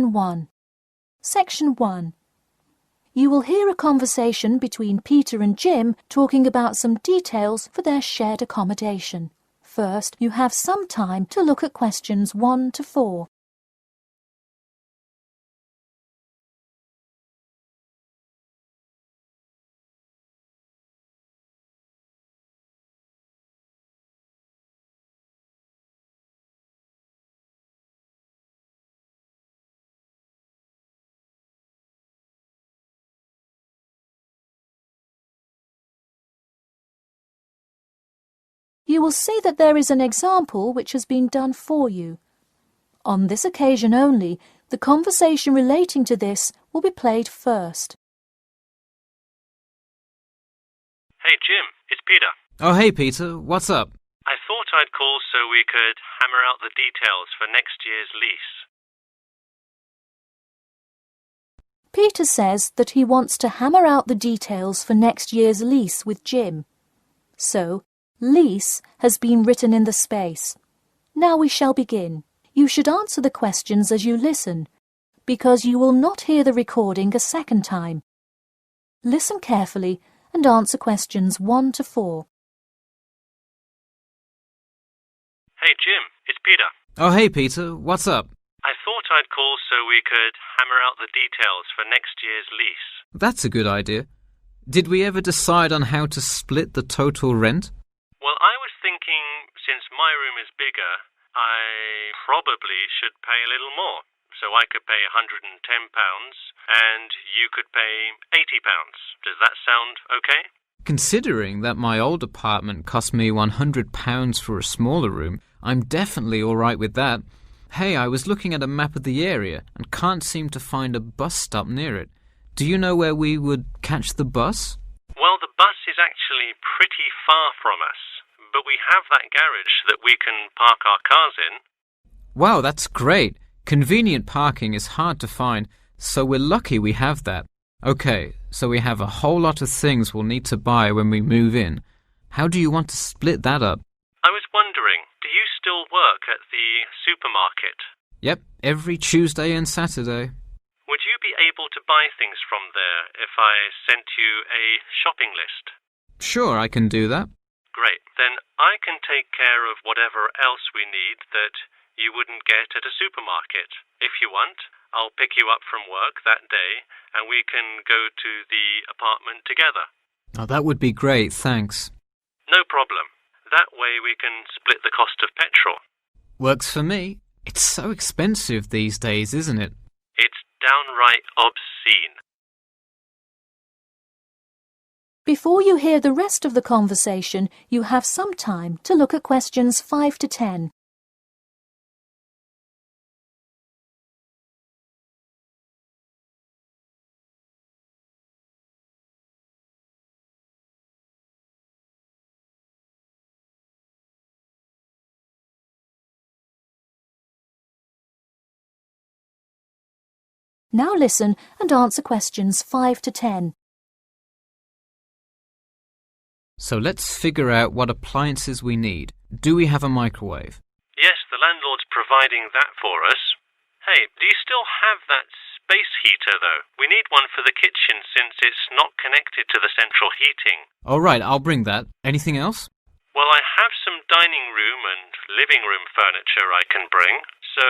1. Section 1. You will hear a conversation between Peter and Jim talking about some details for their shared accommodation. First, you have some time to look at questions 1 to 4. You will see that there is an example which has been done for you. On this occasion only, the conversation relating to this will be played first. Hey Jim, it's Peter. Oh hey Peter, what's up? I thought I'd call so we could hammer out the details for next year's lease. Peter says that he wants to hammer out the details for next year's lease with Jim. So, lease has been written in the space. Now we shall begin. You should answer the questions as you listen, because you will not hear the recording a second time. Listen carefully and answer questions 1 to 4. Hey Jim, it's Peter. Oh hey Peter, what's up? I thought I'd call so we could hammer out the details for next year's lease. That's a good idea. Did we ever decide on how to split the total rent? Well, I was thinking, since my room is bigger, I probably should pay a little more. So I could pay £110 and you could pay £80. Does that sound okay? Considering that my old apartment cost me £100 for a smaller room, I'm definitely all right with that. Hey, I was looking at a map of the area and can't seem to find a bus stop near it. Do you know where we would catch the bus? Well, the bus is actually pretty far from us, but we have that garage that we can park our cars in. Wow, that's great. Convenient parking is hard to find, so we're lucky we have that. Okay, so we have a whole lot of things we'll need to buy when we move in. How do you want to split that up? I was wondering, do you still work at the supermarket? Yep, every Tuesday and Saturday. Would you be able to buy things from there if I sent you a shopping list? Sure, I can do that. Great. Then I can take care of whatever else we need that you wouldn't get at a supermarket. If you want, I'll pick you up from work that day and we can go to the apartment together. Oh, that would be great, thanks. No problem. That way we can split the cost of petrol. Works for me. It's so expensive these days, isn't it? It's downright obscene. Before you hear the rest of the conversation, you have some time to look at questions 5 to 10. Now listen and answer questions 5 to 10. So let's figure out what appliances we need. Do we have a microwave? Yes, the landlord's providing that for us. Hey, do you still have that space heater, though? We need one for the kitchen since it's not connected to the central heating. All right, I'll bring that. Anything else? Well, I have some dining room and living room furniture I can bring, so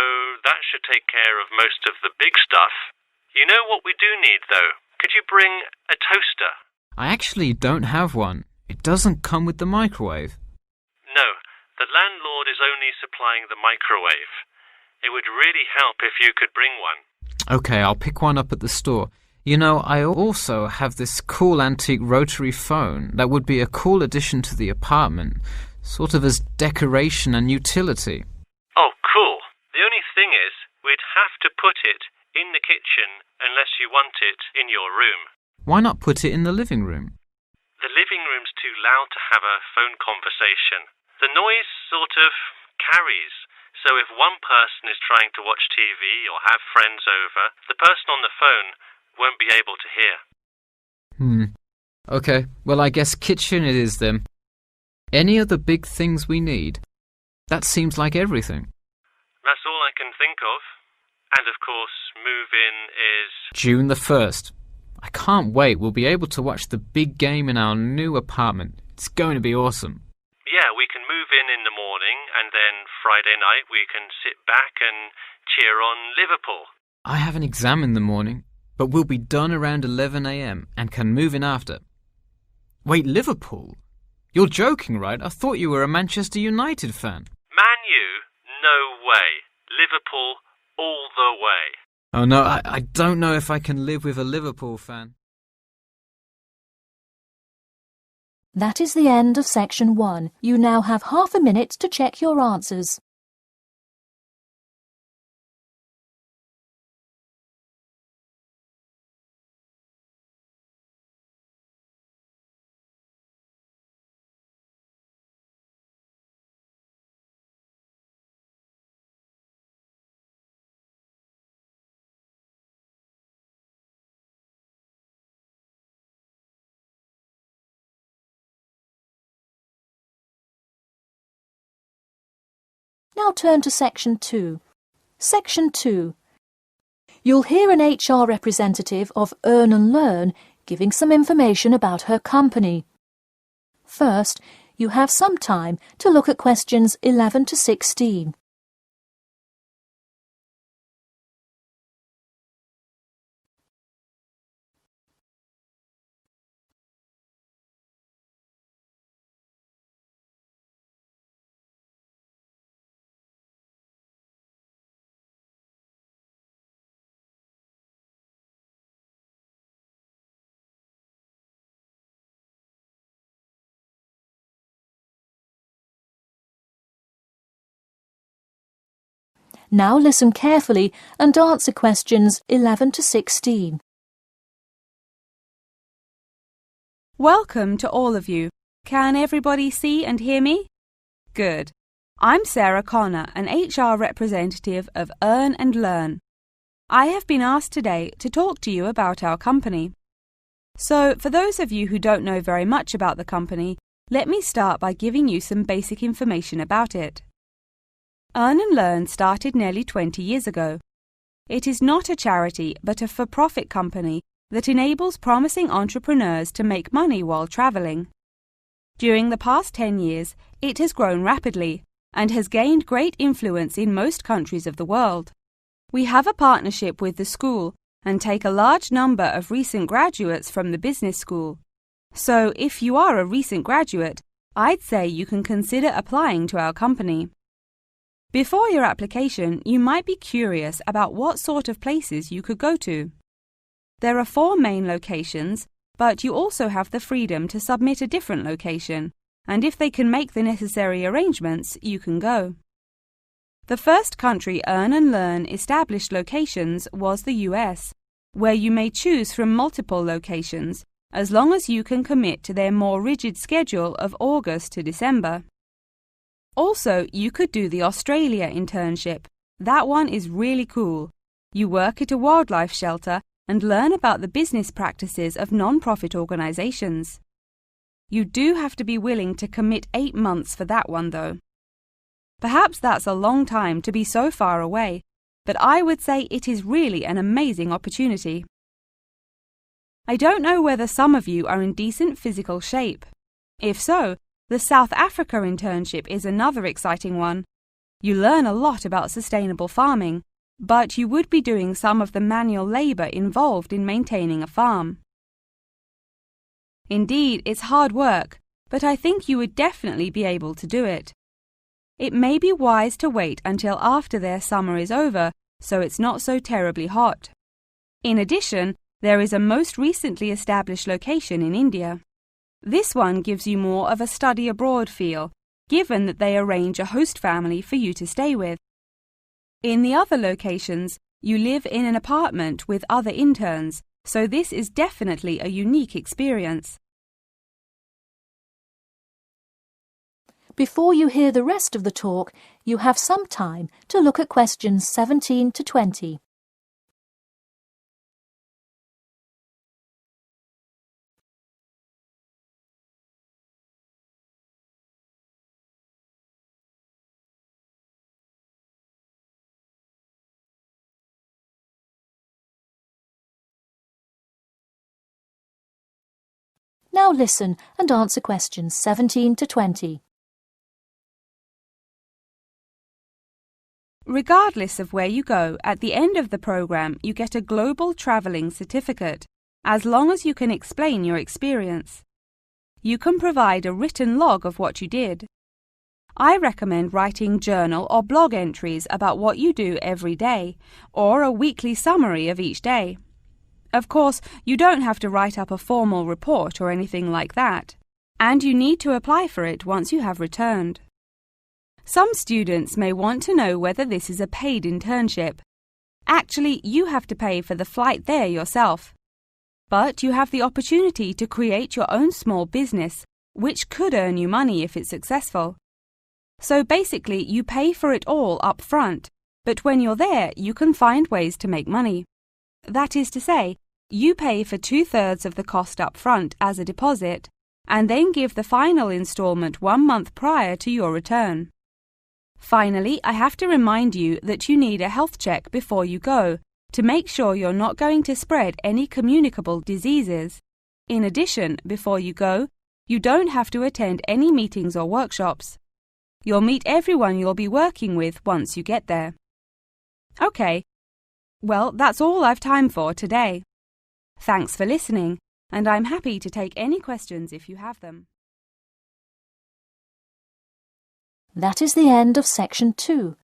that should take care of most of the big stuff. You know what we do need, though? Could you bring a toaster? I actually don't have one. It doesn't come with the microwave. No, the landlord is only supplying the microwave. It would really help if you could bring one. Okay, I'll pick one up at the store. You know, I also have this cool antique rotary phone that would be a cool addition to the apartment, sort of as decoration and utility. Oh, cool. The only thing is, we'd have to put it in the kitchen unless you want it in your room. Why not put it in the living room? The living room's too loud to have a phone conversation. The noise sort of carries, so if one person is trying to watch TV or have friends over, the person on the phone won't be able to hear. Okay, well I guess kitchen it is then. Any other big things we need? That seems like everything. That's all I can think of. And of course, move-in is... June the 1st. I can't wait. We'll be able to watch the big game in our new apartment. It's going to be awesome. Yeah, we can move in the morning, and then Friday night we can sit back and cheer on Liverpool. I have an exam in the morning, but we'll be done around 11 a.m. and can move in after. Wait, Liverpool? You're joking, right? I thought you were a Manchester United fan. Man U? No way. Liverpool all the way. Oh no, I don't know if I can live with a Liverpool fan. That is the end of section 1. You now have half a minute to check your answers. Now turn to section 2. Section 2. You'll hear an HR representative of Earn and Learn giving some information about her company. First, you have some time to look at questions 11 to 16. Now listen carefully and answer questions 11 to 16. Welcome to all of you. Can everybody see and hear me? Good. I'm Sarah Connor, an HR representative of Earn and Learn. I have been asked today to talk to you about our company. So, for those of you who don't know very much about the company, let me start by giving you some basic information about it. Earn and Learn started nearly 20 years ago. It is not a charity but a for-profit company that enables promising entrepreneurs to make money while traveling. During the past 10 years, it has grown rapidly and has gained great influence in most countries of the world. We have a partnership with the school and take a large number of recent graduates from the business school. So, if you are a recent graduate, I'd say you can consider applying to our company. Before your application, you might be curious about what sort of places you could go to. There are 4 main locations, but you also have the freedom to submit a different location, and if they can make the necessary arrangements, you can go. The first country Earn and Learn established locations was the US, where you may choose from multiple locations, as long as you can commit to their more rigid schedule of August to December. Also, you could do the Australia internship. That one is really cool. You work at a wildlife shelter and learn about the business practices of non-profit organizations. You do have to be willing to commit 8 months for that one, though. Perhaps that's a long time to be so far away, but I would say it is really an amazing opportunity. I don't know whether some of you are in decent physical shape. If so, the South Africa internship is another exciting one. You learn a lot about sustainable farming, but you would be doing some of the manual labor involved in maintaining a farm. Indeed, it's hard work, but I think you would definitely be able to do it. It may be wise to wait until after their summer is over, so it's not so terribly hot. In addition, there is a most recently established location in India. This one gives you more of a study abroad feel, given that they arrange a host family for you to stay with. In the other locations, you live in an apartment with other interns, so this is definitely a unique experience. Before you hear the rest of the talk, you have some time to look at questions 17 to 20. Now listen and answer questions 17 to 20. Regardless of where you go, at the end of the program you get a global travelling certificate, as long as you can explain your experience. You can provide a written log of what you did. I recommend writing journal or blog entries about what you do every day, or a weekly summary of each day. Of course, you don't have to write up a formal report or anything like that, and you need to apply for it once you have returned. Some students may want to know whether this is a paid internship. Actually, you have to pay for the flight there yourself. But you have the opportunity to create your own small business, which could earn you money if it's successful. So basically, you pay for it all up front, but when you're there, you can find ways to make money. That is to say, you pay for 2/3 of the cost up front as a deposit, and then give the final installment 1 month prior to your return. Finally, I have to remind you that you need a health check before you go, to make sure you're not going to spread any communicable diseases. In addition, before you go, you don't have to attend any meetings or workshops. You'll meet everyone you'll be working with once you get there. Okay, well, that's all I've time for today. Thanks for listening, and I'm happy to take any questions if you have them. That is the end of section 2.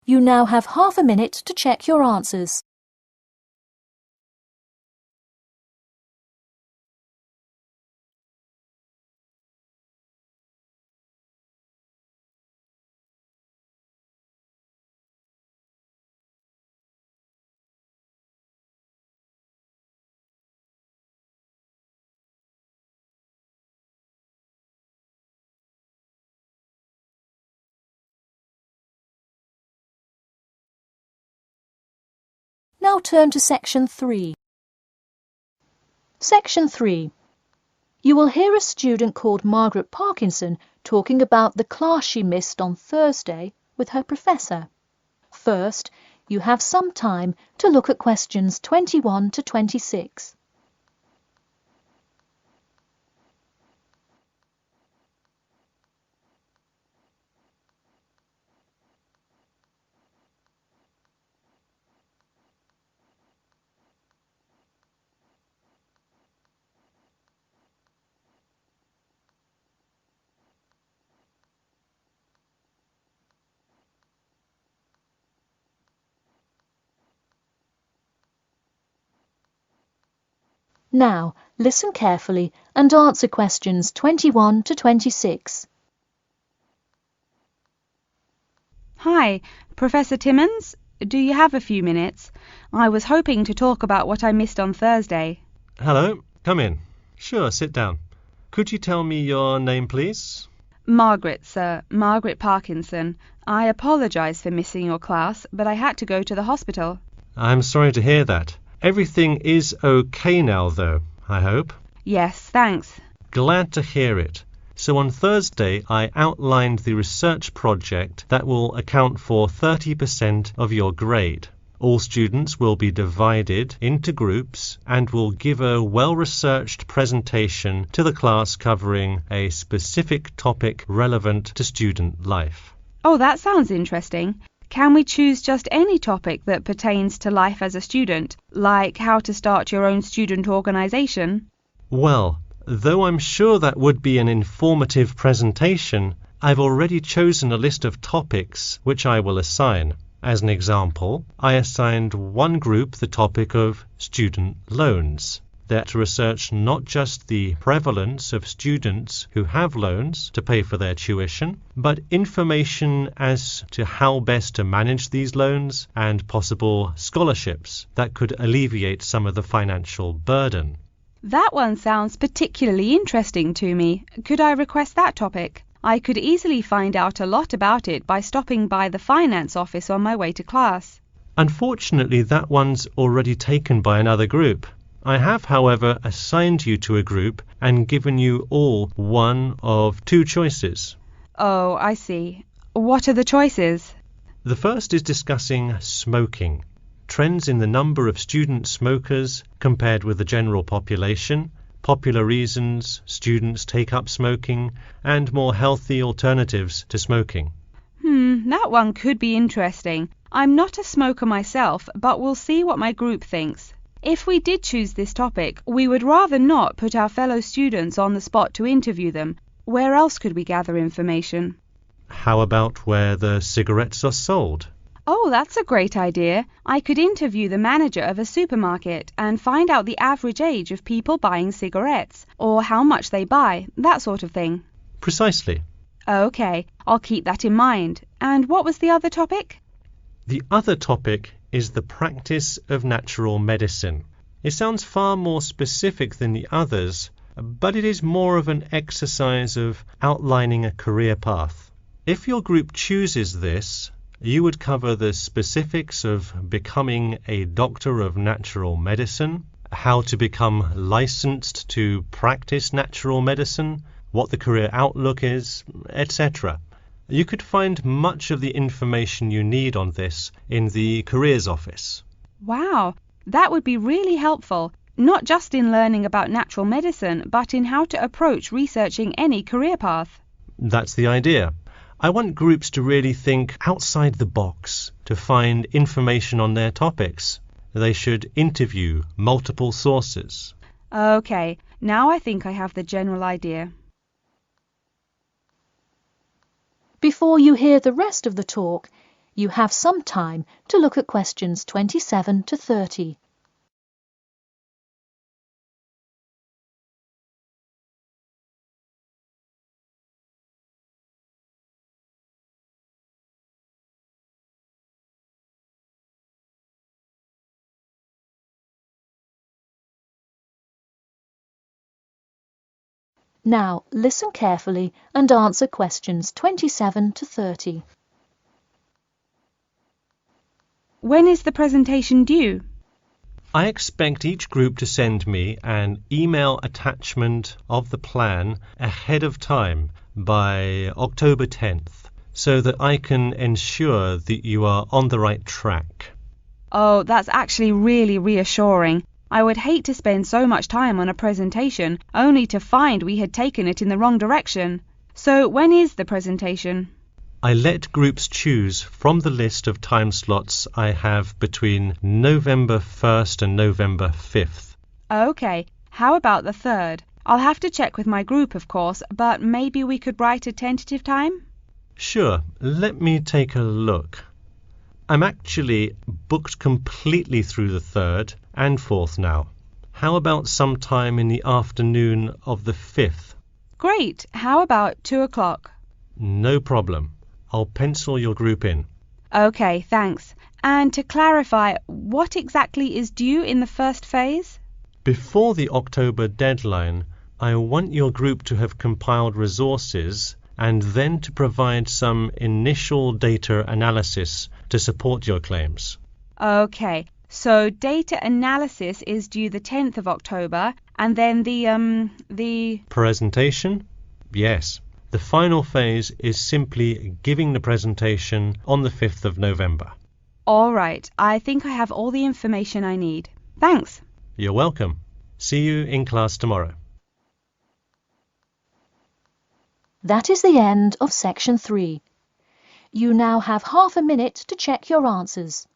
You now have half a minute to check your answers. Now turn to section 3. Section 3. You will hear a student called Margaret Parkinson talking about the class she missed on Thursday with her professor. First, you have some time to look at questions 21 to 26. Now, listen carefully and answer questions 21 to 26. Hi, Professor Timmons. Do you have a few minutes? I was hoping to talk about what I missed on Thursday. Hello, come in. Sure, sit down. Could you tell me your name, please? Margaret, sir. Margaret Parkinson. I apologise for missing your class, but I had to go to the hospital. I'm sorry to hear that. Everything is okay now, though, I hope? Yes, thanks. Glad to hear it. So on Thursday, I outlined the research project that will account for 30% of your grade. All students will be divided into groups and will give a well-researched presentation to the class covering a specific topic relevant to student life. Oh, that sounds interesting. Can we choose just any topic that pertains to life as a student, like how to start your own student organisation? Well, though I'm sure that would be an informative presentation, I've already chosen a list of topics which I will assign. As an example, I assigned one group the topic of student loans. They're to research not just the prevalence of students who have loans to pay for their tuition, but information as to how best to manage these loans and possible scholarships that could alleviate some of the financial burden. That one sounds particularly interesting to me. Could I request that topic? I could easily find out a lot about it by stopping by the finance office on my way to class. Unfortunately, that one's already taken by another group. I have, however, assigned you to a group and given you all one of two choices. Oh, I see. What are the choices? The first is discussing smoking, trends in the number of student smokers compared with the general population, popular reasons students take up smoking, and more healthy alternatives to smoking. That one could be interesting. I'm not a smoker myself, but we'll see what my group thinks. If we did choose this topic, we would rather not put our fellow students on the spot to interview them. Where else could we gather information? How about where the cigarettes are sold? Oh, that's a great idea. I could interview the manager of a supermarket and find out the average age of people buying cigarettes, or how much they buy, that sort of thing. Precisely. Okay, I'll keep that in mind. And what was the other topic? The other topic is the practice of natural medicine. It sounds far more specific than the others, but it is more of an exercise of outlining a career path. If your group chooses this, you would cover the specifics of becoming a doctor of natural medicine, how to become licensed to practice natural medicine, what the career outlook is, etc. You could find much of the information you need on this in the careers office. Wow, that would be really helpful, not just in learning about natural medicine, but in how to approach researching any career path. That's the idea. I want groups to really think outside the box to find information on their topics. They should interview multiple sources. Okay, now I think I have the general idea. Before you hear the rest of the talk, you have some time to look at questions 27 to 30. Now listen carefully and answer questions 27 to 30. When is the presentation due? I expect each group to send me an email attachment of the plan ahead of time by October 10th, so that I can ensure that you are on the right track. Oh, that's actually really reassuring. I would hate to spend so much time on a presentation only to find we had taken it in the wrong direction. So when is the presentation? I let groups choose from the list of time slots I have between November 1st and November 5th. Okay, how about the 3rd? I'll have to check with my group, of course, but maybe we could write a tentative time? Sure, let me take a look. I'm actually booked completely through the 3rd and 4th now. How about sometime in the afternoon of the 5th? Great, how about 2 o'clock? No problem. I'll pencil your group in. Okay, thanks. And to clarify, what exactly is due in the first phase? Before the October deadline, I want your group to have compiled resources and then to provide some initial data analysis to support your claims. Okay, so data analysis is due the 10th of October, and then the Presentation? Yes. The final phase is simply giving the presentation on the 5th of November. All right, I think I have all the information I need. Thanks. You're welcome. See you in class tomorrow. That is the end of section 3. You now have half a minute to check your answers.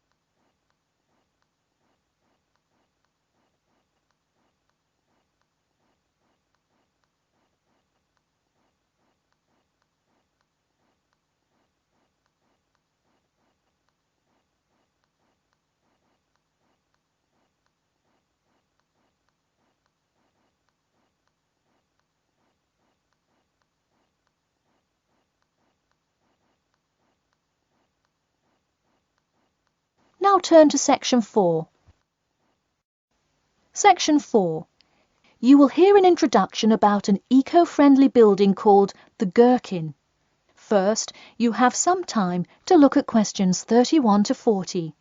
Now turn to section 4. Section 4. You will hear an introduction about an eco-friendly building called the Gherkin. First, you have some time to look at questions 31 to 40.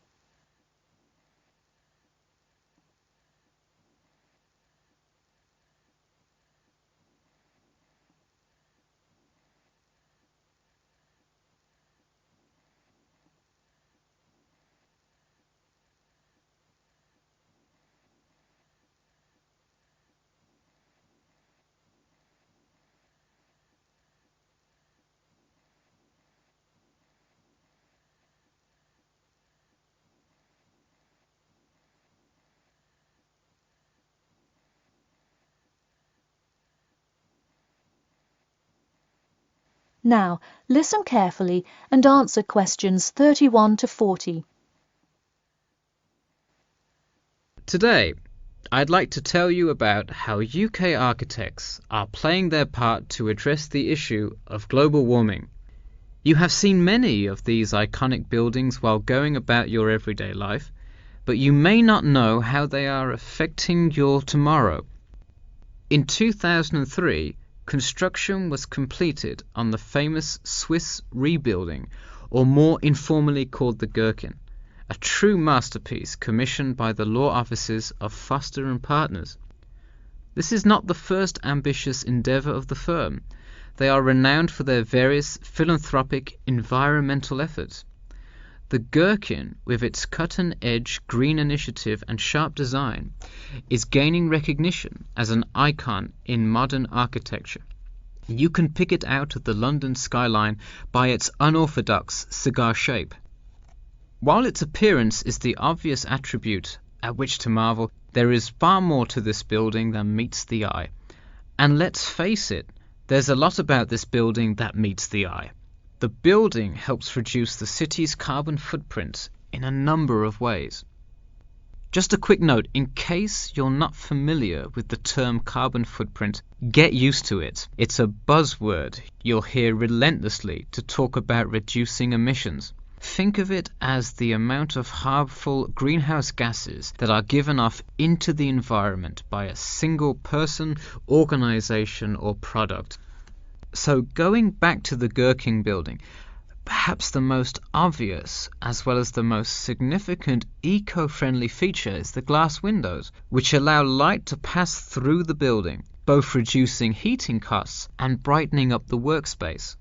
Now, listen carefully and answer questions 31 to 40. Today, I'd like to tell you about how UK architects are playing their part to address the issue of global warming. You have seen many of these iconic buildings while going about your everyday life, but you may not know how they are affecting your tomorrow. In 2003, construction was completed on the famous Swiss rebuilding, or more informally called the Gherkin, a true masterpiece commissioned by the law offices of Foster and Partners. This is not the first ambitious endeavour of the firm. They are renowned for their various philanthropic environmental efforts. The Gherkin, with its cut-and-edge green initiative and sharp design, is gaining recognition as an icon in modern architecture. You can pick it out of the London skyline by its unorthodox cigar shape. While its appearance is the obvious attribute at which to marvel, there is far more to this building than meets the eye. And let's face it, there's a lot about this building that meets the eye. The building helps reduce the city's carbon footprint in a number of ways. Just a quick note, in case you're not familiar with the term carbon footprint, get used to it. It's a buzzword you'll hear relentlessly to talk about reducing emissions. Think of it as the amount of harmful greenhouse gases that are given off into the environment by a single person, organization, or product. So going back to the Gherkin building, perhaps the most obvious as well as the most significant eco-friendly feature is the glass windows, which allow light to pass through the building, both reducing heating costs and brightening up the workspace.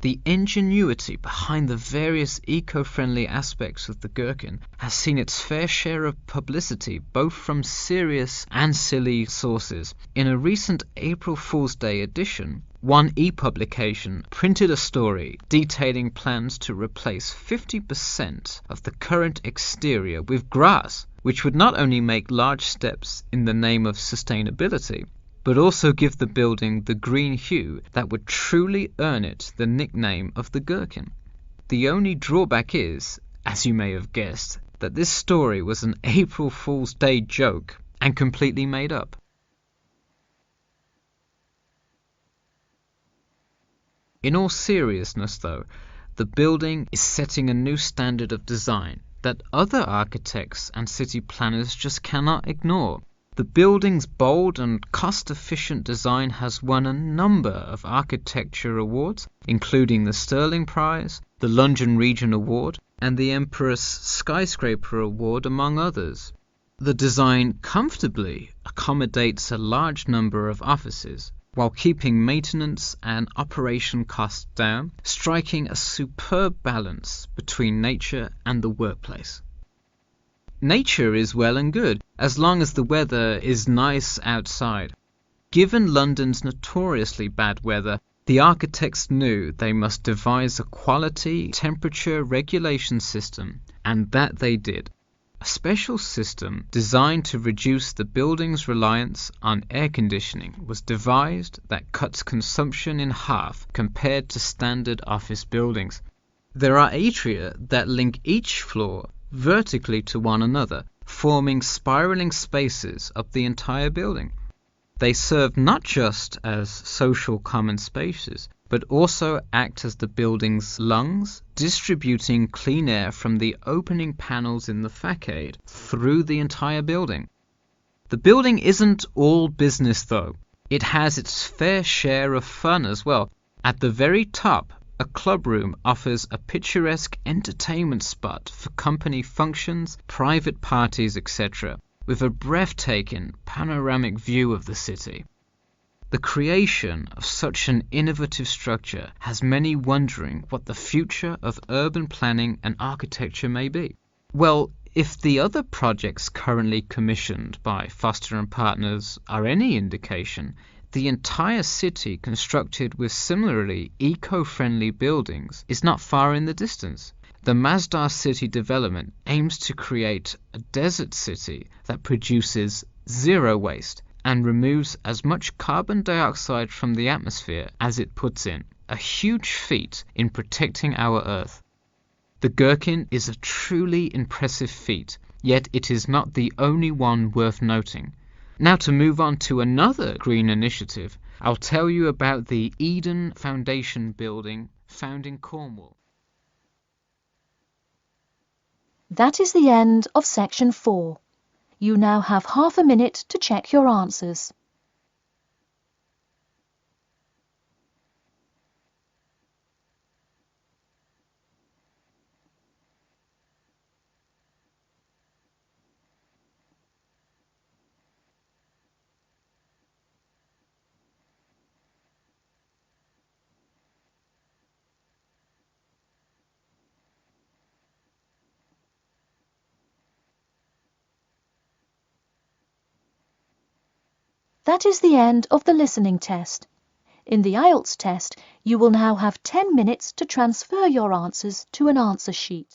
The ingenuity behind the various eco-friendly aspects of the Gherkin has seen its fair share of publicity both from serious and silly sources. In a recent April Fool's Day edition, One e-publication printed a story detailing plans to replace 50% of the current exterior with grass, which would not only make large steps in the name of sustainability, but also give the building the green hue that would truly earn it the nickname of the Gherkin. The only drawback is, as you may have guessed, that this story was an April Fool's Day joke and completely made up. In all seriousness, though, the building is setting a new standard of design that other architects and city planners just cannot ignore. The building's bold and cost-efficient design has won a number of architecture awards, including the Stirling Prize, the London Region Award, and the Empress Skyscraper Award, among others. The design comfortably accommodates a large number of offices, while keeping maintenance and operation costs down, striking a superb balance between nature and the workplace. Nature is well and good, as long as the weather is nice outside. Given London's notoriously bad weather, the architects knew they must devise a quality temperature regulation system, and that they did. A special system designed to reduce the building's reliance on air conditioning was devised that cuts consumption in half compared to standard office buildings. There are atria that link each floor vertically to one another, forming spiraling spaces up the entire building. They serve not just as social common spaces, but also act as the building's lungs, distributing clean air from the opening panels in the facade through the entire building. The building isn't all business, though. It has its fair share of fun as well. At the very top, a club room offers a picturesque entertainment spot for company functions, private parties, etc., with a breathtaking panoramic view of the city. The creation of such an innovative structure has many wondering what the future of urban planning and architecture may be. Well, if the other projects currently commissioned by Foster and Partners are any indication, the entire city constructed with similarly eco-friendly buildings is not far in the distance. The Masdar City development aims to create a desert city that produces zero waste and removes as much carbon dioxide from the atmosphere as it puts in. a huge feat in protecting our Earth. The Gherkin is a truly impressive feat, yet it is not the only one worth noting. Now, to move on to another green initiative, I'll tell you about the Eden Foundation building found in Cornwall. That is the end of section 4. You now have half a minute to check your answers. That is the end of the listening test. In the IELTS test, you will now have 10 minutes to transfer your answers to an answer sheet.